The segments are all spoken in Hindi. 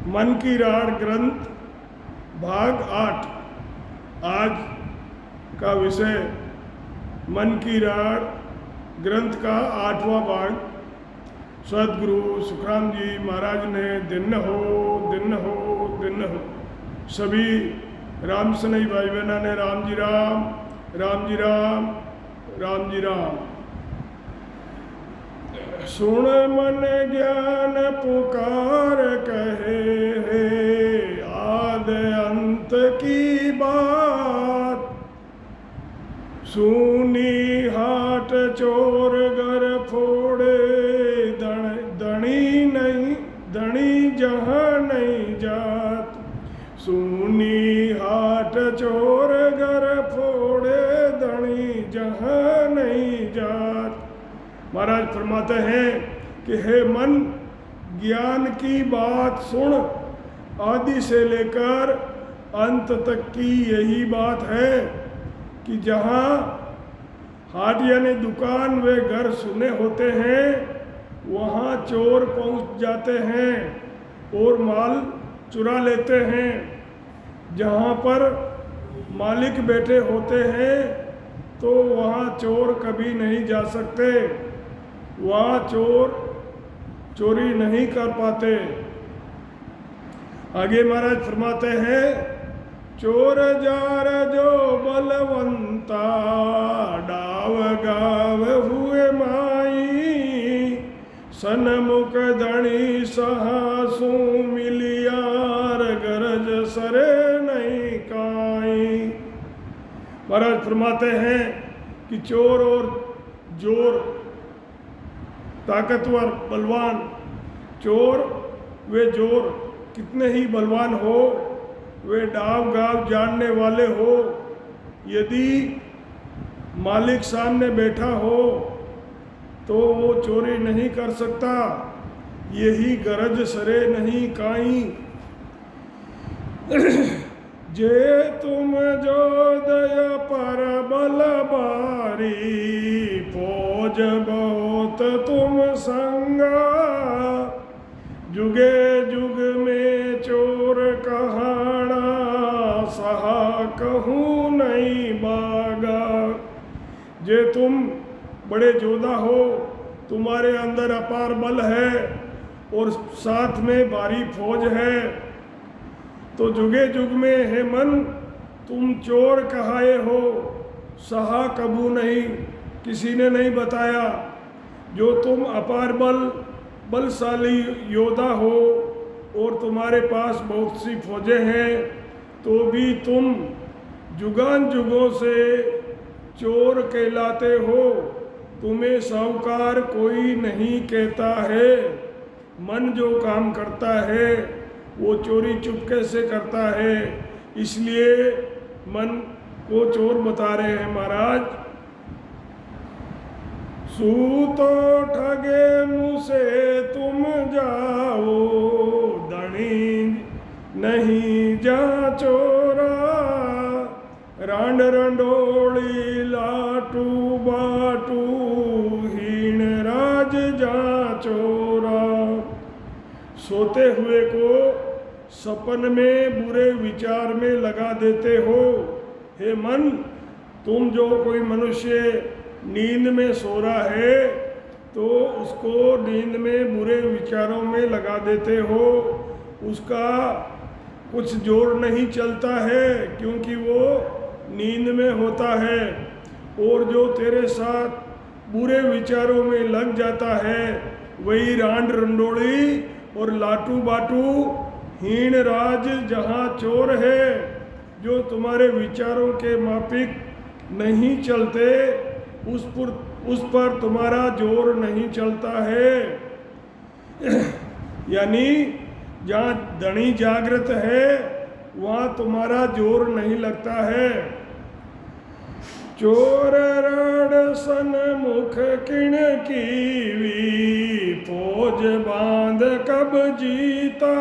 मन की राड़ ग्रंथ भाग 8। आज का विषय मन की राड़ ग्रंथ का 8वां भाग। सदगुरु सुखराम जी महाराज ने दिन हो दिन हो दिन हो। सभी राम सनई भाई बहना ने राम जी राम, राम जी राम, राम जी राम। सुन मन ज्ञान पुकार कहे आद अंत की बात। सुनी हाट चोर घर फोड़े दणी नहीं दणी जहाँ नहीं जात। सुनी हाट चोर घर फोड़े दणी जहाँ नहीं जात। महाराज फरमाते हैं कि हे मन, ज्ञान की बात सुन। आदि से लेकर अंत तक की यही बात है कि जहाँ हाट यानी दुकान व घर सुने होते हैं वहाँ चोर पहुँच जाते हैं और माल चुरा लेते हैं। जहाँ पर मालिक बैठे होते हैं तो वहाँ चोर कभी नहीं जा सकते, वहाँ चोर चोरी नहीं कर पाते। आगे महाराज फरमाते हैं, चोर जार जो बलवंता डाव गाव हुए माई। सनमुख धनी सहासु मिलियार गरज सरे नहीं काई। महाराज फरमाते हैं कि चोर और जोर, ताकतवर बलवान, चोर वे जोर कितने ही बलवान हो, वे डाव गाव जानने वाले हो, यदि मालिक सामने बैठा हो तो वो चोरी नहीं कर सकता। यही गरज सरे नहीं काई। जे तुम जो दया पर बल बारी। फौज बहुत तुम संगा। जुगे जुग में चोर कहाना। सहा कहूँ नहीं बागा। जे तुम बड़े जोधा हो, तुम्हारे अंदर अपार बल है और साथ में भारी फौज है, तो जुगे जुग में हे मन तुम चोर कहाए हो। सहा कबू नहीं, किसी ने नहीं बताया। जो तुम अपार बलशाली योद्धा हो और तुम्हारे पास बहुत सी फौजें हैं, तो भी तुम जुगान जुगों से चोर कहलाते हो। तुम्हें साहूकार कोई नहीं कहता है। मन जो काम करता है वो चोरी चुपके से करता है, इसलिए मन को चोर बता रहे हैं महाराज। सूतो ठगे मुँह से तुम जाओ। धनी नहीं जा चोरा। रांड रंडोली लाटू बाटू। हीन राज जा चोरा। सोते हुए को सपन में बुरे विचार में लगा देते हो। हे मन, तुम जो कोई मनुष्य नींद में सो रहा है तो उसको नींद में बुरे विचारों में लगा देते हो। उसका कुछ जोर नहीं चलता है क्योंकि वो नींद में होता है। और जो तेरे साथ बुरे विचारों में लग जाता है वही रांड रंडोड़ी और लाटू बाटू हीन राज जहाँ चोर है। जो तुम्हारे विचारों के माफिक नहीं चलते उस पर तुम्हारा जोर नहीं चलता है। यानी जहाँ धनी जागृत है वहाँ तुम्हारा जोर नहीं लगता है। चोर रण सन मुख किण कीवी। फौज बांध कब जीता।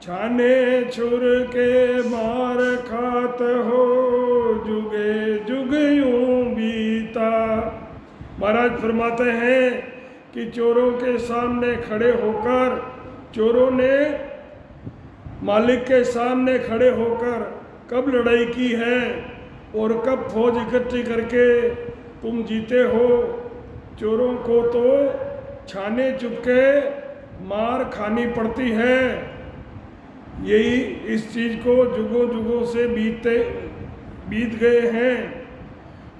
छाने छुर के मार खात हो। जुगे जुग यूं बीता। महाराज फरमाते हैं कि चोरों के सामने खड़े होकर चोरों ने मालिक के सामने खड़े होकर कब लड़ाई की है और कब फौज इकट्ठी करके तुम जीते हो। चोरों को तो छाने चुपके मार खानी पड़ती है। यही इस चीज़ को जुगों जुगों से बीत गए हैं।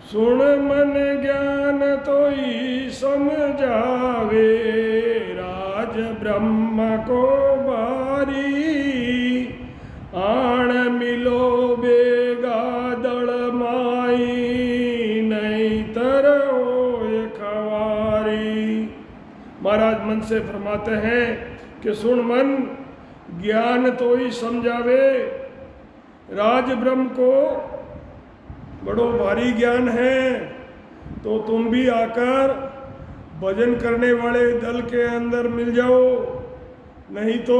सुन मन ज्ञान तो ही समझावे, राज ब्रह्म को बारी, आण मिलो बेगा दड़ माई, नहीं तर होए खवारी। महाराज मन से फरमाते हैं कि सुन मन, ज्ञान तो ही समझावे, राज ब्रह्म को बड़ो भारी ज्ञान है। तो तुम भी आकर भजन करने वाले दल के अंदर मिल जाओ, नहीं तो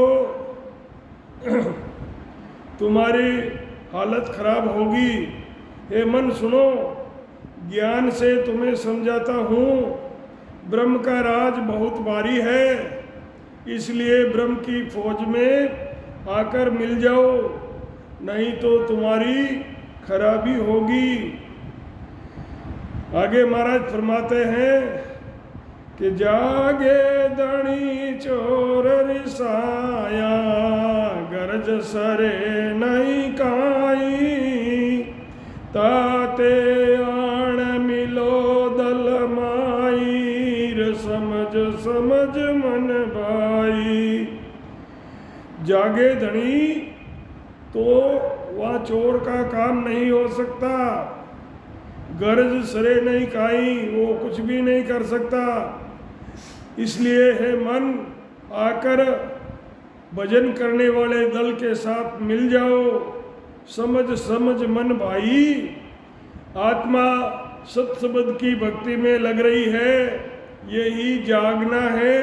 तुम्हारी हालत खराब होगी। हे मन सुनो, ज्ञान से तुम्हें समझाता हूँ, ब्रह्म का राज बहुत भारी है, इसलिए ब्रह्म की फौज में आकर मिल जाओ, नहीं तो तुम्हारी खराबी होगी। आगे महाराज फरमाते हैं कि जागे धनी चोर रिसाया, गरज सरे नहीं काई, ताते आण मिलो दल माई, समझ समझ मन भाई। जागे धनी तो वह चोर का काम नहीं हो सकता, गरज सरे नहीं काई, वो कुछ भी नहीं कर सकता। इसलिए है मन, आकर भजन करने वाले दल के साथ मिल जाओ, समझ समझ मन भाई। आत्मा सत्सबद की भक्ति में लग रही है, यही जागना है।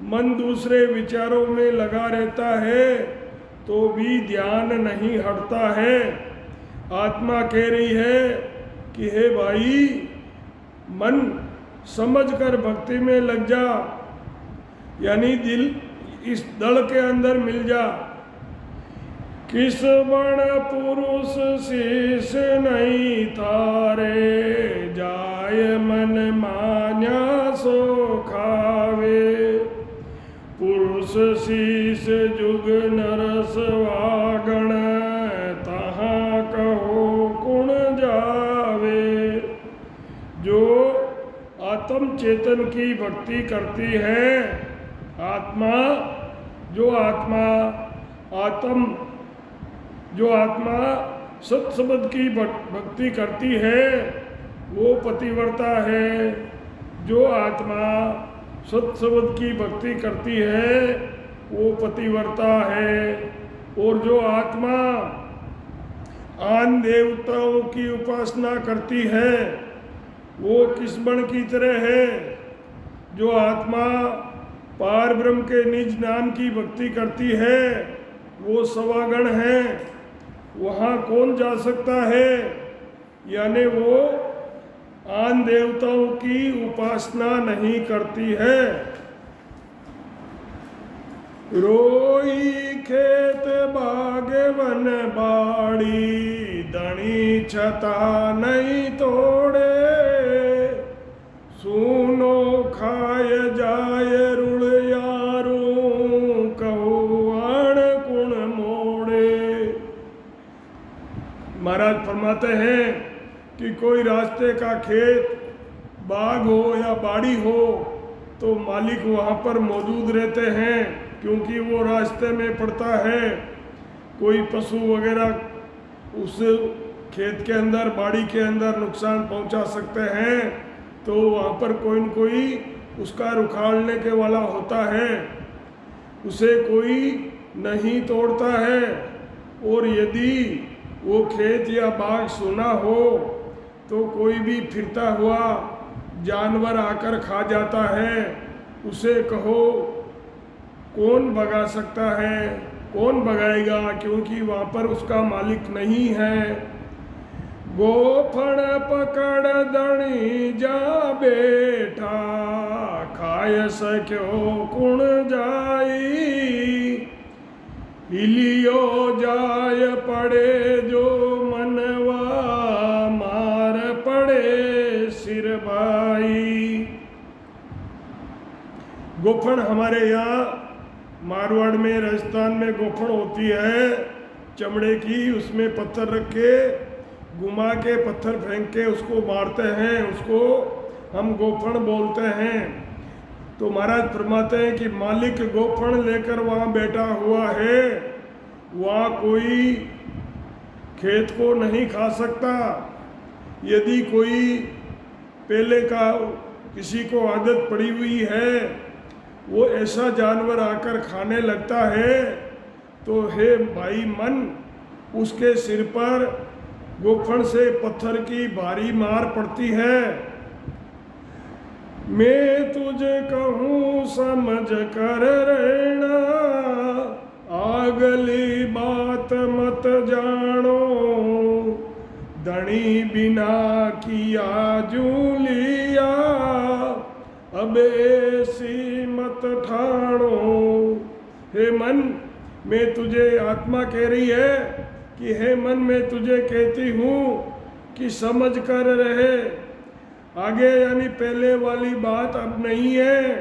मन दूसरे विचारों में लगा रहता है तो भी ध्यान नहीं हटता है। आत्मा कह रही है कि हे भाई, मन समझकर भक्ति में लग जा, यानी दिल इस दल के अंदर मिल जा। किस बण पुरुष शीश नहीं थारे, जाय मन मान्या सो खावे, पुरुष शीश जुग नरस वागण, तहाँ कहो कुण जावे। जो आत्म चेतन की भक्ति करती है, आत्मा जो आत्मा सत्सबद की भक्ति करती है वो पतिव्रता है। जो आत्मा सत्सबद की भक्ति करती है वो पतिव्रता है। और जो आत्मा आन देवताओं की उपासना करती है वो किस बण की तरह है। जो आत्मा पार ब्रह्म के निज नाम की भक्ति करती है वो सवागण है, वहाँ कौन जा सकता है। यानी वो आन देवताओं की उपासना नहीं करती है। रोई खेत बाग वन बाड़ी, धनी छता नहीं तोड़े, सुनो खाय जाय रुड़ यारू, कहो आण कुण मोड़े। महाराज फरमाते हैं कि कोई रास्ते का खेत, बाग हो या बाड़ी हो तो मालिक वहाँ पर मौजूद रहते हैं, क्योंकि वो रास्ते में पड़ता है। कोई पशु वगैरह उस खेत के अंदर, बाड़ी के अंदर नुकसान पहुँचा सकते हैं, तो वहाँ पर कोई न कोई उसका रुखाड़ने के वाला होता है, उसे कोई नहीं तोड़ता है। और यदि वो खेत या बाग सूना हो तो कोई भी फिरता हुआ जानवर आकर खा जाता है, उसे कहो कौन भगा सकता है, कौन भगाएगा, क्योंकि वहाँ पर उसका मालिक नहीं है। गोफण पकड़ दणी जा बेटा, खाय सक्यो कुण जाई, हिलियो जाय पड़े जो मनवा, मार पड़े सिर भाई। गोफन हमारे यहाँ मारवाड़ में, राजस्थान में गोफन होती है चमड़े की, उसमें पत्थर रख के घुमा के पत्थर फेंक के उसको मारते हैं, उसको हम गोफन बोलते हैं। तो महाराज फरमाते हैं कि मालिक गोफन लेकर वहाँ बैठा हुआ है, वहाँ कोई खेत को नहीं खा सकता। यदि कोई पहले का किसी को आदत पड़ी हुई है, वो ऐसा जानवर आकर खाने लगता है, तो हे भाई मन, उसके सिर पर गोफन से पत्थर की भारी मार पड़ती है। मैं तुझे कहूँ समझ कर रहना, आगली बात मत जानो, धनी बिना किया जूलिया, अब ऐसी मत ठानो। हे मन, मैं तुझे, आत्मा कह रही है कि हे मन, मैं तुझे कहती हूँ कि समझ कर रहे। आगे यानी पहले वाली बात अब नहीं है,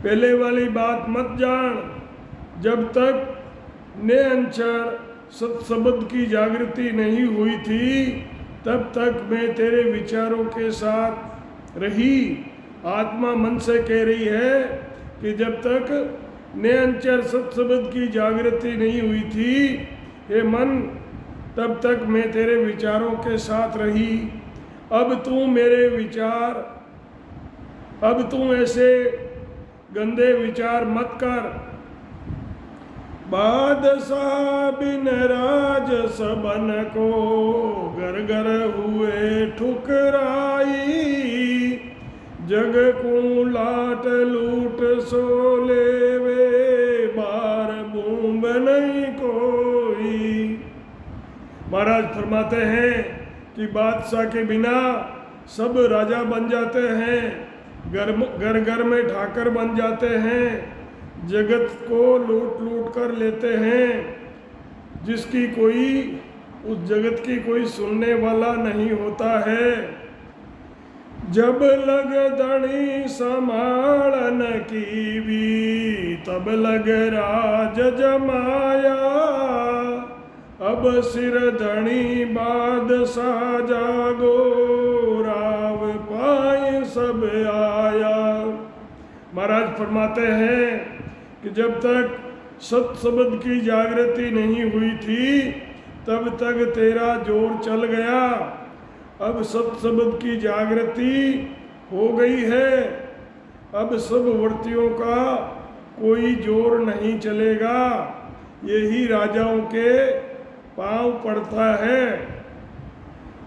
पहले वाली बात मत जान। जब तक निरंतर सत्शब्द की जागृति नहीं हुई थी, तब तक मैं तेरे विचारों के साथ रही। आत्मा मन से कह रही है कि जब तक निरंतर सत्शब्द की जागृति नहीं हुई थी, हे मन, तब तक मैं तेरे विचारों के साथ रही। अब तू मेरे विचार, अब तू ऐसे गंदे विचार मत कर। बादशाह बिन राज सबन को, घर घर हुए ठुकराई, जग को लाट लूट सो लेवे, बार बूंब नहीं कोई। महाराज फरमाते हैं कि बादशाह के बिना सब राजा बन जाते हैं, घर घर में ठाकर बन जाते हैं, जगत को लूट लूट कर लेते हैं, जिसकी कोई, उस जगत की कोई सुनने वाला नहीं होता है। जब लग धनी संभालन की भी, तब लग राज जमाया, अब सिर धनी बादशाह जागो, राव पाए सब आया। महाराज फरमाते हैं कि जब तक सत्शब्द की जागृति नहीं हुई थी, तब तक तेरा जोर चल गया। अब सत्शब्द की जागृति हो गई है, अब सब वर्तियों का कोई जोर नहीं चलेगा। यही राजाओं के पांव पड़ता है।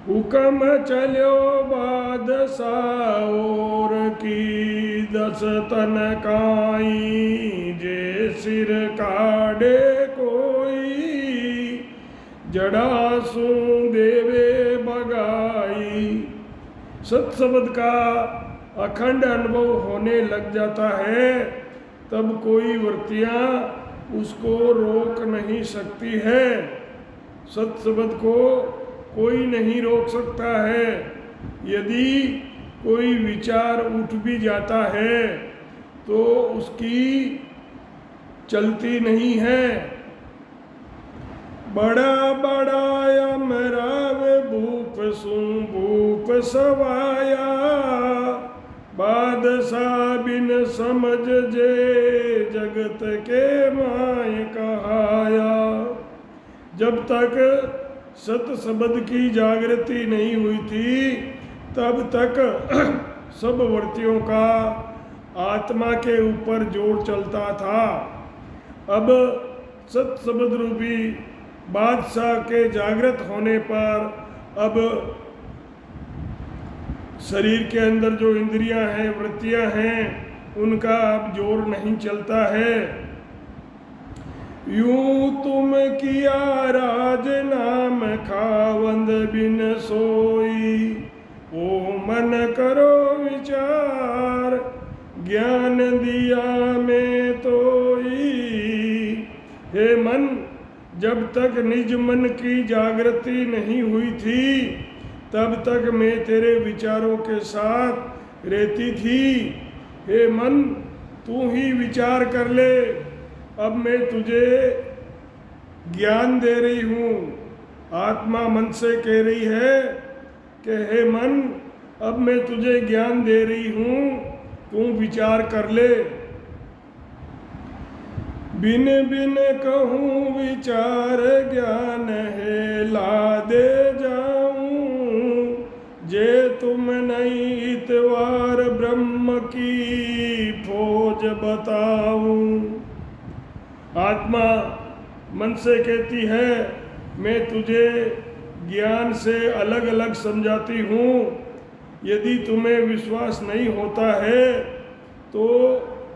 हुक्म चलो बादशाह और की, 10 तन काई, जे सिर काढ़े कोई, जड़ा सू देवे बगाई। सत्शब्द का अखंड अनुभव होने लग जाता है, तब कोई वृत्तियाँ उसको रोक नहीं सकती है। सत्शब्द को कोई नहीं रोक सकता है। यदि कोई विचार उठ भी जाता है तो उसकी चलती नहीं है। बड़ा बड़ा अमराव भूप सुन भूप सवाया, बादशाह बिन समझ जे जगत के माय कहाया। जब तक सत्शब्द की जागृति नहीं हुई थी, तब तक सब वर्तियों का आत्मा के ऊपर जोर चलता था। अब सत्शब्द रूपी बादशाह के जागृत होने पर अब शरीर के अंदर जो इंद्रियां हैं, वृत्तियां हैं, उनका अब जोर नहीं चलता है। यूं तुम किया राज नाम खावंद बिन सोई, ओ मन करो विचार ज्ञान दिया में तोई। हे मन, जब तक निज मन की जागृति नहीं हुई थी तब तक मैं तेरे विचारों के साथ रहती थी। हे मन, तू ही विचार कर ले। अब मैं तुझे ज्ञान दे रही हूँ। आत्मा मन से कह रही है कि हे मन, अब मैं तुझे ज्ञान दे रही हूँ, तू विचार कर ले। बिन बिन कहूँ विचार ज्ञान है ला दे जाऊँ, जे तुम नहीं इतवार ब्रह्म की खोज बताऊँ। आत्मा मन से कहती है, मैं तुझे ज्ञान से अलग अलग समझाती हूँ। यदि तुम्हें विश्वास नहीं होता है तो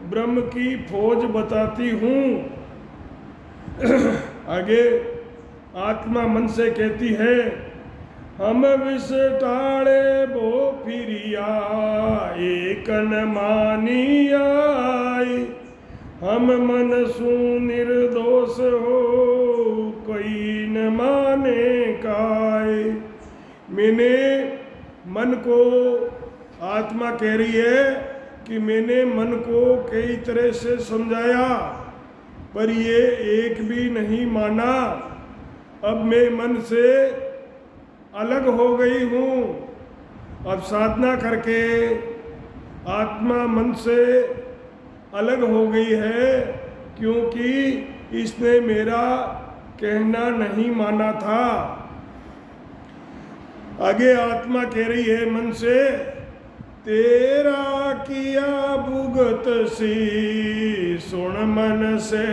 ब्रह्म की खोज बताती हूँ। आगे आत्मा मन से कहती है, हम विष टाड़े बो फिरिया एक न मानी आई, हम मन सु निर्दोष हो कोई न माने काय। मैंने मन को, आत्मा कह रही है कि मैंने मन को कई तरह से समझाया पर ये एक भी नहीं माना। अब मैं मन से अलग हो गई हूँ। अब साधना करके आत्मा मन से अलग हो गई है क्योंकि इसने मेरा कहना नहीं माना था। आगे आत्मा कह रही है मन से, तेरा किया भुगत सी सुन मन से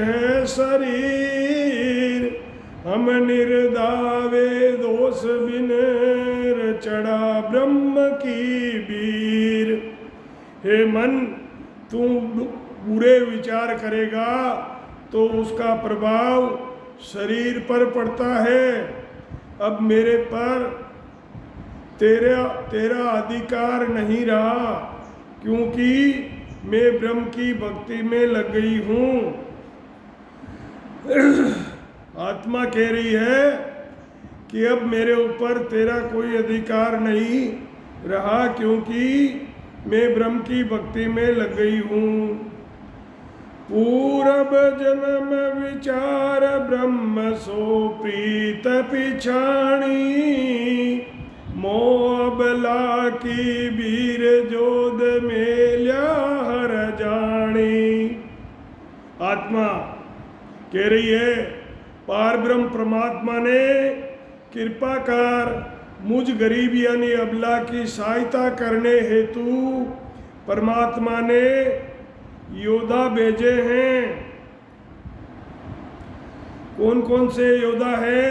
शरीर, हम निर्दावे दोष बिन चढ़ा ब्रह्म की बीर। हे मन, तू बुरे विचार करेगा तो उसका प्रभाव शरीर पर पड़ता है। अब मेरे पर तेरा अधिकार नहीं रहा क्योंकि मैं ब्रह्म की भक्ति में लग गई हूँ। आत्मा कह रही है कि अब मेरे ऊपर तेरा कोई अधिकार नहीं रहा क्योंकि मैं ब्रह्म की भक्ति में लग गई हूँ। पूरब जन्म विचार ब्रह्म सो प्रीत पिछाणी, मोहबला की बीर जोध मेल्या हर जानी। आत्मा कह रही है, पार ब्रह्म परमात्मा ने कृपा कर मुझ गरीब यानी अबला की सहायता करने हेतु परमात्मा ने योद्धा भेजे हैं। कौन कौन से योद्धा है?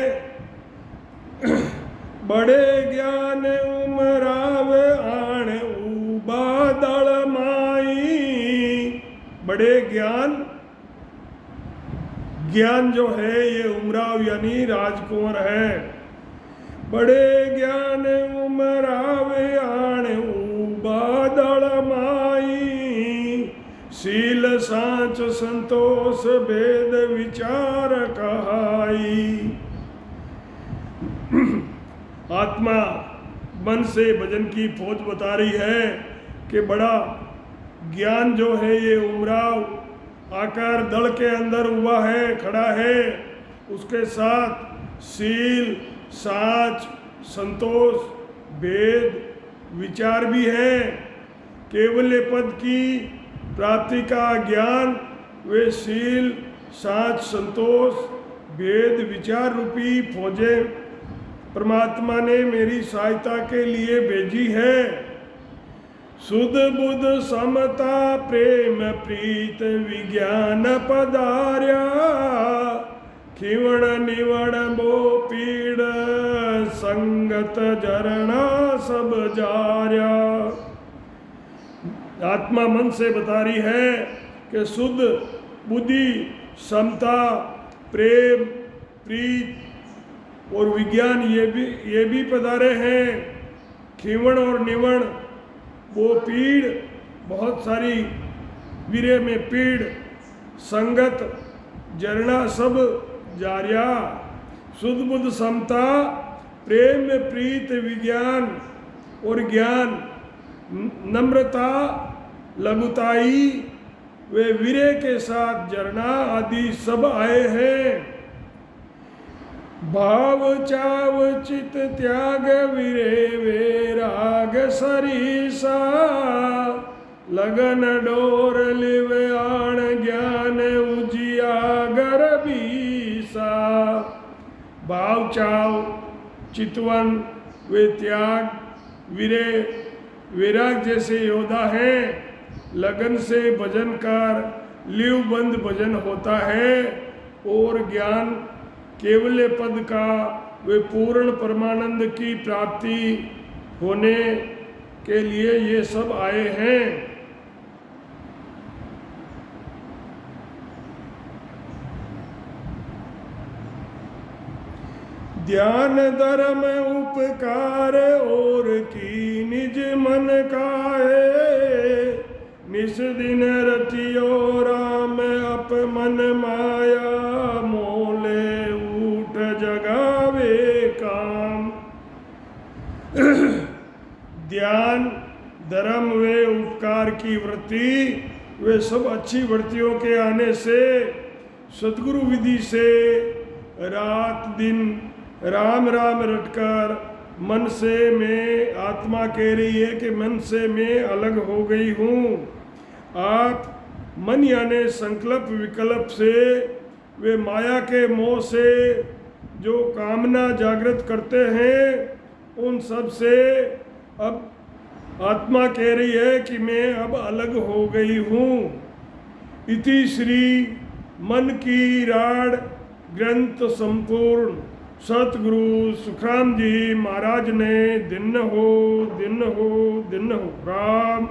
बड़े ज्ञान उमराव आण उबादल माई। बड़े ज्ञान जो है ये उमराव यानी राजकुंवर है। बड़े ज्ञान उमराव आण उबादल माई, शील सांच संतोष भेद विचार कहाई। आत्मा मन से भजन की फौज बता रही है कि बड़ा ज्ञान जो है ये उमराव आकार दल के अंदर हुआ है, खड़ा है। उसके साथ शील साच संतोष भेद विचार भी है। केवल पद की प्राप्ति का ज्ञान वे शील साच संतोष भेद विचार रूपी फौजें परमात्मा ने मेरी सहायता के लिए भेजी है। सुध बुध समता प्रेम प्रीत विज्ञान पधार्या, खिवण निवण बो पीड़ संगत जरणा सब जार्या। आत्मा मन से बता रही है कि शुद्ध बुद्धि समता प्रेम प्रीत और विज्ञान ये भी पधारे हैं। खिवण और निवण वो पीड़, बहुत सारी वीर्य में पीड़, संगत जरना सब जारिया, सुध बुध समता, प्रेम प्रीत विज्ञान और ज्ञान, नम्रता लघुताई वे वीरे के साथ जरना आदि सब आए हैं। भाव चाव चित त्याग विरे वैराग सरीसा, लगन डोर लिव आण ज्ञान उजियागर बीसा। भाव चाव चितवन वे त्याग विरे वैराग जैसे योद्धा हैं। लगन से भजन कर लिव बंद भजन होता है और ज्ञान केवल्य पद का वे पूर्ण परमानंद की प्राप्ति होने के लिए ये सब आए हैं। ध्यान धर्म उपकार और की निज मन का है, निस दिन रतियो राम अप मन माया मोले उठ जगावे काम। ध्यान धर्म वे उपकार की वृत्ति वे सब अच्छी वृत्तियों के आने से सदगुरु विधि से रात दिन राम राम रटकर मन से मैं आत्मा कह रही है कि मन से मैं अलग हो गई हूँ। आप मन यानी संकल्प विकल्प से वे माया के मोह से जो कामना जागृत करते हैं उन सब से अब आत्मा कह रही है कि मैं अब अलग हो गई हूँ। इति श्री मन की राड ग्रंथ संपूर्ण सतगुरु सुखराम जी महाराज ने दिन हो राम।